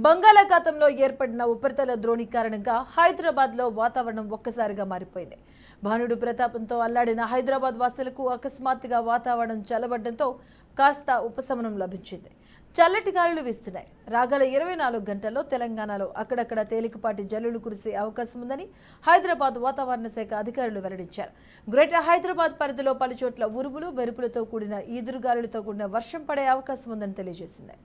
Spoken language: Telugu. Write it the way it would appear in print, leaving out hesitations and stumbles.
బంగాళాఖాతంలో ఏర్పడిన ఉపరితల ద్రోణి కారణంగా హైదరాబాద్లో వాతావరణం ఒక్కసారిగా మారిపోయింది. భానుడు ప్రతాపంతో అల్లాడిన హైదరాబాద్ వాసులకు అకస్మాత్తుగా వాతావరణం చల్లబడడంతో కాస్త ఉపశమనం లభించింది. చల్లటి గాలులు వీస్తున్నాయి. రాగల 24 గంటల్లో తెలంగాణలో అక్కడక్కడ తేలికపాటి జల్లులు కురిసే అవకాశం ఉందని హైదరాబాద్ వాతావరణ శాఖ అధికారులు వెల్లడించారు. గ్రేటర్ హైదరాబాద్ పరిధిలో పలుచోట్ల ఉరుములు, మెరుపులతో కూడిన ఈదురుగాలులతో కూడిన వర్షం పడే అవకాశం ఉందని తెలియజేసింది.